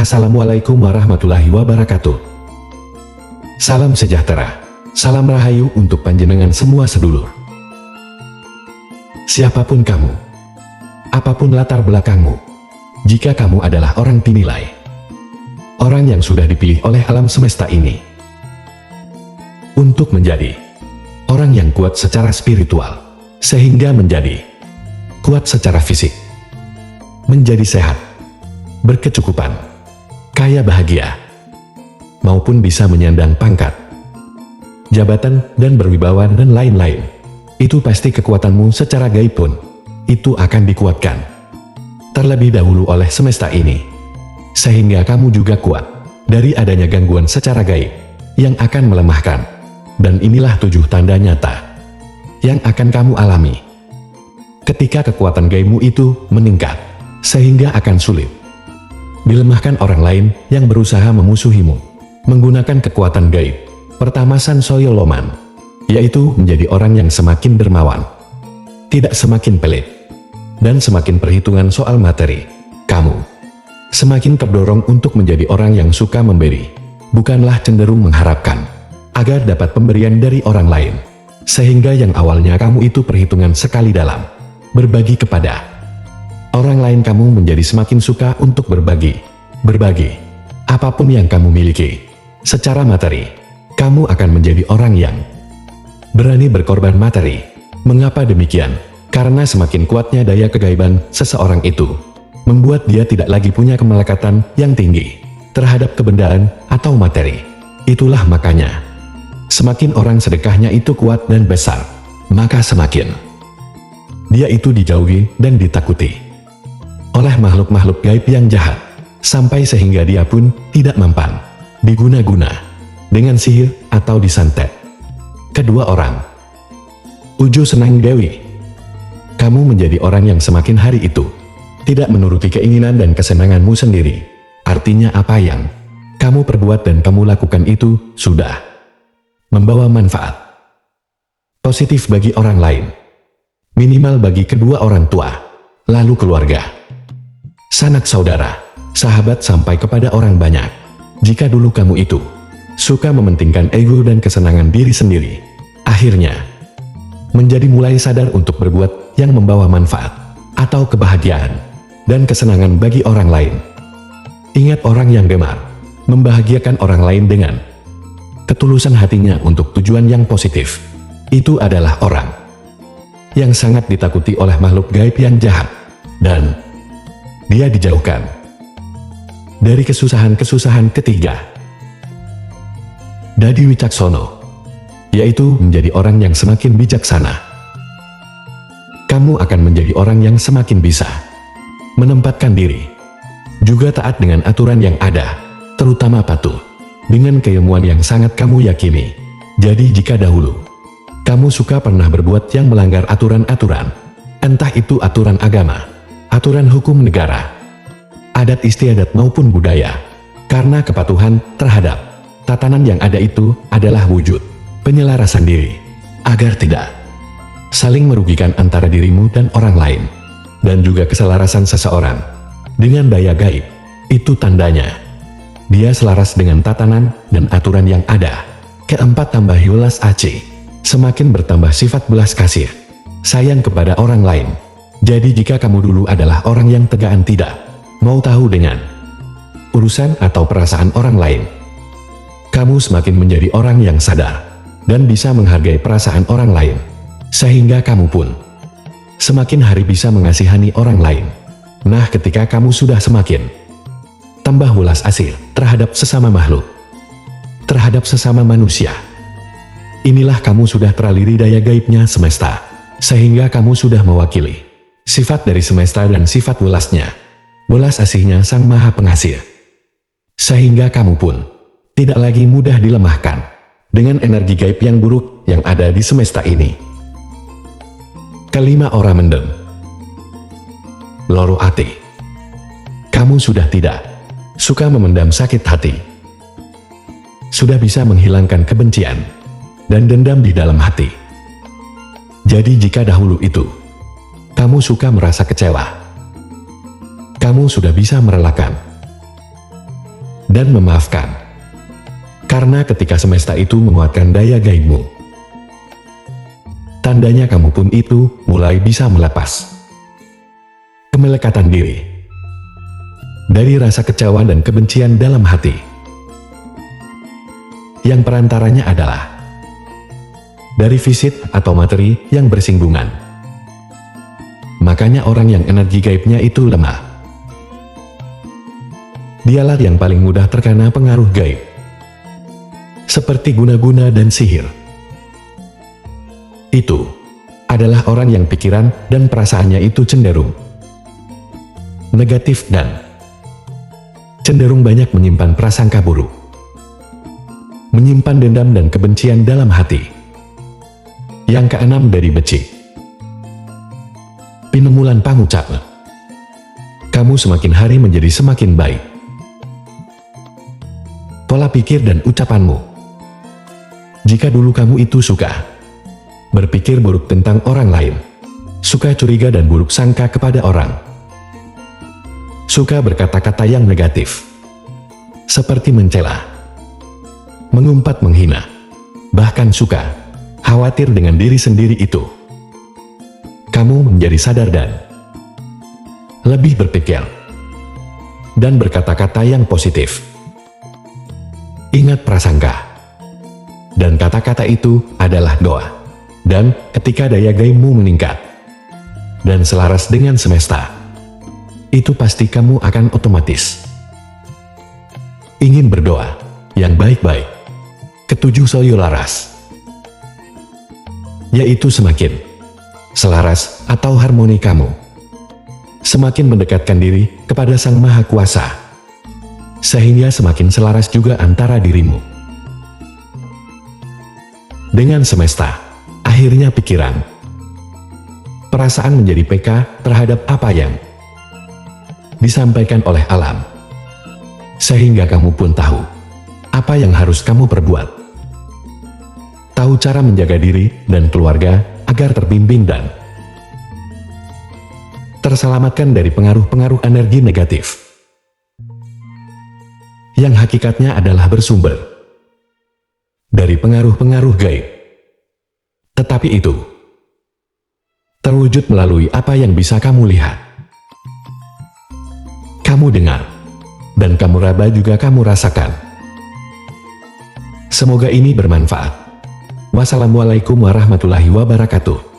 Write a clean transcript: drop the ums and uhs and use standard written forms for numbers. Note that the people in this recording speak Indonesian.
Assalamualaikum warahmatullahi wabarakatuh. Salam sejahtera, salam rahayu untuk panjenengan semua sedulur. Siapapun kamu, apapun latar belakangmu, jika kamu adalah orang dinilai, orang yang sudah dipilih oleh alam semesta ini, untuk menjadi orang yang kuat secara spiritual, sehingga menjadi kuat secara fisik, menjadi sehat, berkecukupan, kaya bahagia, maupun bisa menyandang pangkat, jabatan, dan berwibawa dan lain-lain. Itu pasti kekuatanmu secara gaib pun, itu akan dikuatkan terlebih dahulu oleh semesta ini, sehingga kamu juga kuat dari adanya gangguan secara gaib yang akan melemahkan. Dan inilah 7 tanda nyata yang akan kamu alami ketika kekuatan gaibmu itu meningkat, sehingga akan sulit dilemahkan orang lain yang berusaha memusuhimu menggunakan kekuatan gaib. Pertama, Sansoyo Loman, yaitu menjadi orang yang semakin dermawan, tidak semakin pelit, dan semakin perhitungan soal materi. Kamu semakin terdorong untuk menjadi orang yang suka memberi, bukanlah cenderung mengharapkan agar dapat pemberian dari orang lain, sehingga yang awalnya kamu itu perhitungan sekali dalam berbagi kepada orang lain, kamu menjadi semakin suka untuk berbagi apapun yang kamu miliki secara materi. Kamu akan menjadi orang yang berani berkorban materi. Mengapa demikian? Karena semakin kuatnya daya kegaiban seseorang itu membuat dia tidak lagi punya kemelekatan yang tinggi terhadap kebendaan atau materi. Itulah makanya semakin orang sedekahnya itu kuat dan besar, maka semakin dia itu dijauhi dan ditakuti oleh makhluk-makhluk gaib yang jahat, sampai sehingga dia pun tidak mempan diguna-guna dengan sihir atau disantet. Kedua orang, Ujo Senang Dewi, kamu menjadi orang yang semakin hari itu tidak menuruti keinginan dan kesenanganmu sendiri. Artinya apa yang kamu perbuat dan kamu lakukan itu sudah membawa manfaat positif bagi orang lain, minimal bagi kedua orang tua, lalu keluarga, sanak saudara, sahabat, sampai kepada orang banyak. Jika dulu kamu itu suka mementingkan ego dan kesenangan diri sendiri, akhirnya menjadi mulai sadar untuk berbuat yang membawa manfaat atau kebahagiaan dan kesenangan bagi orang lain. Ingat, orang yang gemar membahagiakan orang lain dengan ketulusan hatinya untuk tujuan yang positif, itu adalah orang yang sangat ditakuti oleh makhluk gaib yang jahat, dan dia dijauhkan dari kesusahan-kesusahan. Ketiga, Dadi Wicaksono, yaitu menjadi orang yang semakin bijaksana. Kamu akan menjadi orang yang semakin bisa menempatkan diri, juga taat dengan aturan yang ada, terutama patuh dengan keilmuan yang sangat kamu yakini. Jadi jika dahulu kamu suka pernah berbuat yang melanggar aturan-aturan, entah itu aturan agama, aturan hukum negara, adat istiadat maupun budaya, karena kepatuhan terhadap tatanan yang ada itu adalah wujud penyelarasan diri, agar tidak saling merugikan antara dirimu dan orang lain, dan juga keselarasan seseorang dengan daya gaib. Itu tandanya dia selaras dengan tatanan dan aturan yang ada. Keempat, tambah Yulas AC, semakin bertambah sifat belas kasih sayang kepada orang lain. Jadi jika kamu dulu adalah orang yang tegaan, tidak mau tahu dengan urusan atau perasaan orang lain, kamu semakin menjadi orang yang sadar dan bisa menghargai perasaan orang lain, sehingga kamu pun semakin hari bisa mengasihani orang lain. Nah, ketika kamu sudah semakin tambah welas asih terhadap sesama makhluk, terhadap sesama manusia, inilah kamu sudah teraliri daya gaibnya semesta, sehingga kamu sudah mewakili sifat dari semesta dan sifat welasnya, welas asihnya Sang Maha Pengasih, sehingga kamu pun tidak lagi mudah dilemahkan dengan energi gaib yang buruk yang ada di semesta ini. Kelima, Ora Mendem, Loro Ati, kamu sudah tidak suka memendam sakit hati, sudah bisa menghilangkan kebencian dan dendam di dalam hati. Jadi jika dahulu itu kamu suka merasa kecewa, kamu sudah bisa merelakan dan memaafkan. Karena ketika semesta itu menguatkan daya gaibmu, tandanya kamu pun itu mulai bisa melepas kemelekatan diri dari rasa kecewa dan kebencian dalam hati, yang perantaranya adalah dari fisik atau materi yang bersinggungan. Makanya orang yang energi gaibnya itu lemah, dialah yang paling mudah terkena pengaruh gaib, seperti guna-guna dan sihir. Itu adalah orang yang pikiran dan perasaannya itu cenderung negatif dan cenderung banyak menyimpan prasangka buruk, menyimpan dendam dan kebencian dalam hati. Yang keenam dari becik, pinemulan pangucap. Kamu semakin hari menjadi semakin baik. Pola pikir dan ucapanmu. Jika dulu kamu itu suka berpikir buruk tentang orang lain, suka curiga dan buruk sangka kepada orang, suka berkata-kata yang negatif, seperti mencela, mengumpat, menghina, bahkan suka khawatir dengan diri sendiri itu, kamu menjadi sadar dan lebih berpikir dan berkata-kata yang positif. Ingat, prasangka dan kata-kata itu adalah doa. Dan ketika daya gaibmu meningkat dan selaras dengan semesta, itu pasti kamu akan otomatis ingin berdoa yang baik-baik. Ketujuh, soyo laras, yaitu semakin selaras atau harmoni kamu semakin mendekatkan diri kepada Sang Maha Kuasa, sehingga semakin selaras juga antara dirimu dengan semesta. Akhirnya pikiran, perasaan menjadi peka terhadap apa yang disampaikan oleh alam, sehingga kamu pun tahu apa yang harus kamu perbuat, tahu cara menjaga diri dan keluarga agar terbimbing dan terselamatkan dari pengaruh-pengaruh energi negatif yang hakikatnya adalah bersumber dari pengaruh-pengaruh gaib. Tetapi itu terwujud melalui apa yang bisa kamu lihat, kamu dengar, dan kamu raba juga kamu rasakan. Semoga ini bermanfaat. Wassalamualaikum warahmatullahi wabarakatuh.